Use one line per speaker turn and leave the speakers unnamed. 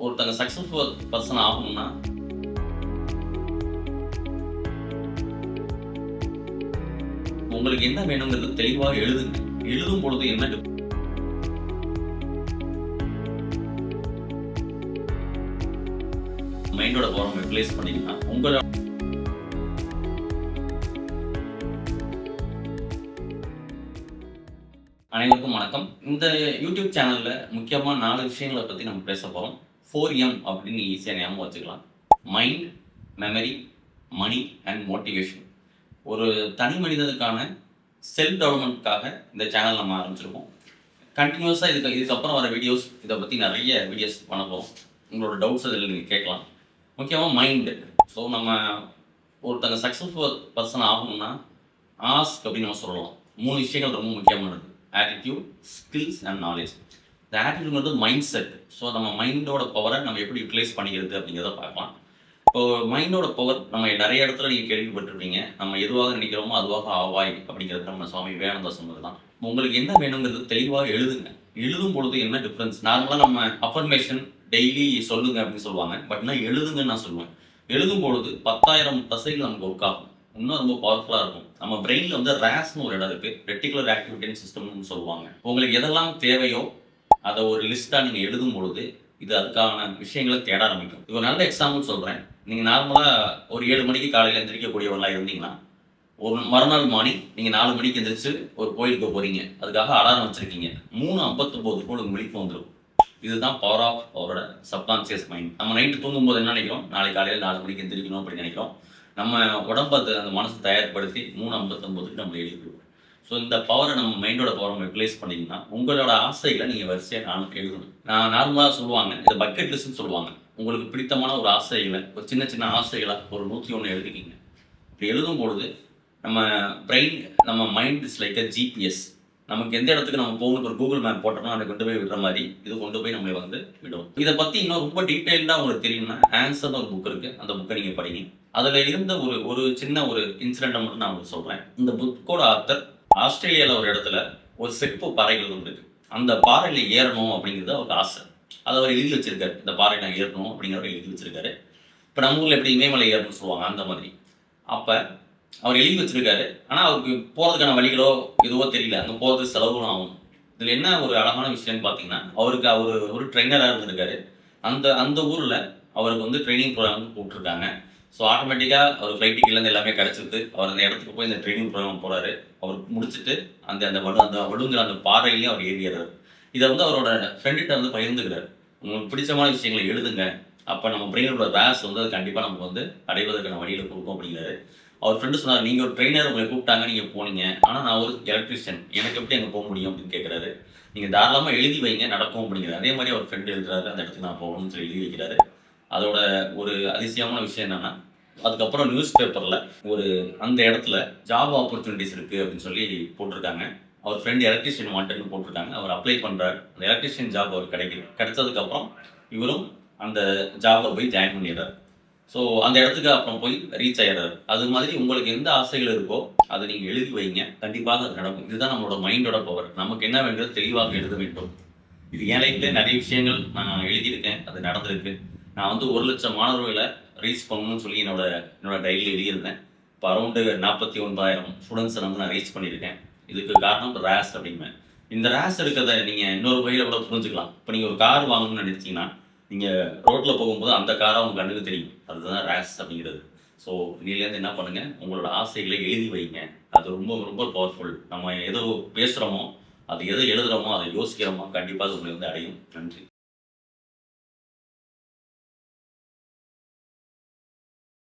ஒருத்தங்க successful person ஆகணும்னா உங்களுக்கு என்ன வேணுங்கிறது தெளிவா எழுதுங்க. எழுதும் பொழுது என்ன மைண்டோட பவர் யூட்டிலைஸ் பண்ணீங்கன்னா உங்களோட அனைவருக்கும் வணக்கம். இந்த யூடியூப் சேனல்ல முக்கியமா 4 விஷயங்கள பத்தி நம்ம பேச போறோம். 4M அப்படின்னு ஈஸியா ஞாபகம் வச்சுக்கலாம். Mind, memory, money and motivation. ஒரு தனி மனிதனுக்கான செல்ஃப் டெவலப்மெண்ட்காக இந்த சேனல் நம்ம ஆரம்பிச்சிருக்கோம். கண்டினியூஸாக இதுக்கப்புறம் வர வீடியோஸ் இதை பற்றி நிறைய வீடியோஸ் பண்ண போகிறோம். உங்களோட டவுட்ஸ் அதில் நீங்கள் கேட்கலாம். முக்கியமாக மைண்டு. ஸோ நம்ம ஒருத்தங்க சக்ஸஸ்ஃபுல் பர்சன் ஆகணும்னா ஆஸ்க் அப்படின்னு நம்ம சொல்லலாம். 3 விஷயங்கள் ரொம்ப முக்கியமானது. Attitude, skills and knowledge. இந்த ஆட்டிடியூட்ங்கிறது மைண்ட் செட். ஸோ நம்ம மைண்டோட பவரை நம்ம எப்படி யூட்டிலைஸ் பண்ணிக்கிறது அப்படிங்கிறத பார்க்கலாம். இப்போது மைண்டோட பவர் நம்ம நிறைய இடத்துல நீங்கள் கேள்விப்பட்டிருப்பீங்க. நம்ம எதுவாக நினைக்கிறோமோ அதுவாக ஆவாய் அப்படிங்கிறது நம்ம சுவாமி விவேகானந்தா சொன்னது தான். உங்களுக்கு என்ன வேணுங்கிறது தெளிவாக எழுதுங்க. எழுதும் பொழுது என்ன டிஃப்ரென்ஸ்? நார்மலாக நம்ம அஃபர்மேஷன் டெய்லி சொல்லுங்க அப்படின்னு சொல்லுவாங்க. பட் நான் எழுதுங்கன்னு நான் சொல்லுவேன். எழுதும் பொழுது 10,000 தசைகள் நமக்கு ஒர்க் ஆகும். இன்னும் ரொம்ப பவர்ஃபுல்லாக இருக்கும். நம்ம பிரெயினில் வந்து ரேஸ்னு ஒரு இடம் இருக்குது. ரெட்டிகுலர் ஆக்டிவிட்டி சிஸ்டம்னு சொல்லுவாங்க. உங்களுக்கு எதெல்லாம் தேவையோ அதை ஒரு லிஸ்ட்டாக நீங்கள் எழுதும் பொழுது இது அதுக்கான விஷயங்களை தேட ஆரம்பிக்கும். இது ஒரு நல்ல எக்ஸாம்பிள் சொல்கிறேன். நீங்கள் நார்மலாக ஒரு 7 மணிக்கு காலையில் எந்திரிக்கக்கூடியவர்களாக இருந்தீங்கன்னா ஒரு மறுநாள் மார்னிங் நீங்கள் 4 மணிக்கு எந்திரிச்சு ஒரு கோயிலுக்கு போகிறீங்க. அதுக்காக அலாரம் வச்சுருக்கீங்க. 3:59 உங்களுக்கு விழிப்பு வந்துடும். இதுதான் பவர் ஆஃப் அவரோட சப்கான்சியஸ் மைண்ட். நம்ம நைட்டு தூங்கும்போது என்ன நினைக்கிறோம்? நாளைக்கு காலையில் 4 மணிக்கு எந்திரிக்கணும் அப்படின்னு நினைக்கிறோம். நம்ம உடம்பை அந்த மனசை தயார்படுத்தி 3:59க்கு நம்ம எழுதிடுவோம். ஸோ இந்த பவரை நம்ம மைண்டோட பவரை நம்ம யூட்டிலைஸ் பண்ணிங்கன்னா உங்களோட ஆசைகளை நீங்கள் வரிசையாக எழுதணும். நான் நார்மலாக சொல்லுவாங்க, இதை பக்கெட் லிஸ்ட்னு சொல்லுவாங்க. உங்களுக்கு பிடித்தமான ஒரு ஆசைகளை ஒரு சின்ன சின்ன ஆசைகளை ஒரு 101 எழுதிக்கிங்க. இப்படி எழுதும் பொழுது நம்ம பிரெயின், நம்ம mind is like a GPS. நமக்கு எந்த இடத்துக்கு நம்ம போகணும் ஒரு கூகுள் மேப் போட்டோம்னா அதை கொண்டு போய் விடுற மாதிரி இது கொண்டு போய் நம்மளை வந்து விடும். இதை பற்றி இன்னும் ரொம்ப டீட்டெயில்டாக உங்களுக்கு தெரியும்னா ஆன்சர்னு ஒரு புக் இருக்குது. அந்த புக்கை நீங்கள் படிங்க. அதில் இருந்த ஒரு சின்ன ஒரு இன்சிடென்ட்டை மட்டும் நான் உங்களுக்கு சொல்கிறேன். இந்த புக்கோட ஆத்தர் ஆஸ்திரேலியாவில் ஒரு இடத்துல ஒரு செப்பு பாறைகள் இருக்குது. அந்த பாறையில் ஏறணும் அப்படிங்கிறது அவருக்கு ஆசை. அதை அவர் எழுதி வச்சிருக்காரு. இந்த பாறை நான் ஏறணும் அப்படிங்கிறத எழுதி வச்சிருக்காரு. இப்போ நம்ம ஊரில் எப்படி இமயமலை ஏறணும்னு சொல்லுவாங்க அந்த மாதிரி. அப்போ அவர் எழுதி வச்சிருக்காரு. ஆனால் அவருக்கு போகிறதுக்கான வழிகளோ எதுவோ தெரியல. அங்கே போகிறது செலவும் ஆகும். இதில் என்ன ஒரு அழகான விஷயம்னு பார்த்தீங்கன்னா அவருக்கு ஒரு ட்ரெயினராக இருந்திருக்காரு. அந்த ஊரில் அவருக்கு வந்து ட்ரைனிங் ப்ரோக்ராம் கூப்பிட்ருக்காங்க. ஸோ ஆட்டோமேட்டிக்காக அவர் ஃப்ளைட் டிக்கெட்லேருந்து எல்லாமே கிடச்சிது. அவர் அந்த இடத்துக்கு போய் இந்த ட்ரைனிங் ப்ரோக்ராம் போகிறாரு. அவர் முடிச்சுட்டு அந்த வடுங்கிற அந்த பாறையிலையும் அவர் ஏறிடுறாரு. இதை வந்து அவரோட ஃப்ரெண்டுகிட்ட வந்து பகிர்ந்துக்கிறார். உங்களுக்கு பிடிச்சமான விஷயங்களை எழுதுங்க. அப்போ நம்ம பிரெயினோட ரேஸ் வந்து அது கண்டிப்பாக நமக்கு வந்து அடைவதற்கான வழியில் கொடுக்கும் அப்படிங்கிறாரு. அவர் ஃப்ரெண்டு சொன்னார், நீங்கள் ஒரு ட்ரெயினர் உங்களை கூப்பிட்டாங்க, நீங்கள் போனீங்க. ஆனால் நான் ஒரு எலக்ட்ரிஷியன், எனக்கு எப்படி அங்கே போக முடியும் அப்படின்னு கேட்குறாரு. நீங்கள் தாராளமாக எழுதி வைங்க, நடக்கும் அப்படிங்கிறார். அதே மாதிரி அவர் ஃப்ரெண்டு எழுதுறாரு, அந்த இடத்துக்கு நான் போகணும்னு சொல்லி எழுதி வைக்கிறாரு. அதோட ஒரு அதிசயமான விஷயம் என்னென்னா அதுக்கப்புறம் நியூஸ் பேப்பரில் அந்த இடத்துல ஜாப் ஆப்பர்ச்சுனிட்டிஸ் இருக்குது அப்படின்னு சொல்லி போட்டிருக்காங்க. அவர் ஃப்ரெண்டு எலக்ட்ரிஷியன் வாண்டட்னு போட்டிருக்காங்க. அவர் அப்ளை பண்ணுறாரு. அந்த எலக்ட்ரிஷியன் ஜாப் அவர் கிடைச்சதுக்கப்புறம் இவரும் அந்த ஜாபை போய் ஜாயின் பண்ணிடுறாரு. ஸோ அந்த இடத்துக்கு அப்புறம் போய் ரீச் ஆகிடுறாரு. அது மாதிரி உங்களுக்கு எந்த ஆசைகள் இருக்கோ அதை நீங்கள் எழுதி வைங்க. கண்டிப்பாக அது நடக்கும். இதுதான் நம்மளோட மைண்டோட பவர். நமக்கு என்ன வேண்டியது தெளிவாக எழுத வேண்டும். இது என் லைஃப்ல நிறைய விஷயங்கள் நான் எழுதியிருக்கேன். அது நடந்திருக்கு. நான் வந்து 1,00,000 மாணவர்களை ரீச் பண்ணணும்னு சொல்லி என்னோட டைரியில் எழுதியிருந்தேன். இப்போ அரௌண்டு 49,000 ஸ்டூடெண்ட்ஸை வந்து நான் ரீச் பண்ணியிருக்கேன். இதுக்கு காரணம் ரேஸ் அப்படிம்பேன். இந்த ரேஸ் இருக்கிறத நீங்கள் இன்னொரு வகையில் கூட புரிஞ்சுக்கலாம். இப்போ நீங்கள் ஒரு கார் வாங்கணும்னு நினச்சிங்கன்னா நீங்கள் ரோட்டில் போகும்போது அந்த காரை உங்கள் கண்ணுக்கு தெரியும். அதுதான் ரேஸ் அப்படிங்கிறது. ஸோ இன்னிலேருந்து என்ன பண்ணுங்கள், உங்களோட ஆசைகளை எழுதி வைங்க. அது ரொம்ப ரொம்ப பவர்ஃபுல். நம்ம எதோ பேசுகிறோமோ அது எதை எழுதுகிறோமோ அதை யோசிக்கிறோமோ கண்டிப்பாக அது உங்களை வந்து அடையும். நன்றி.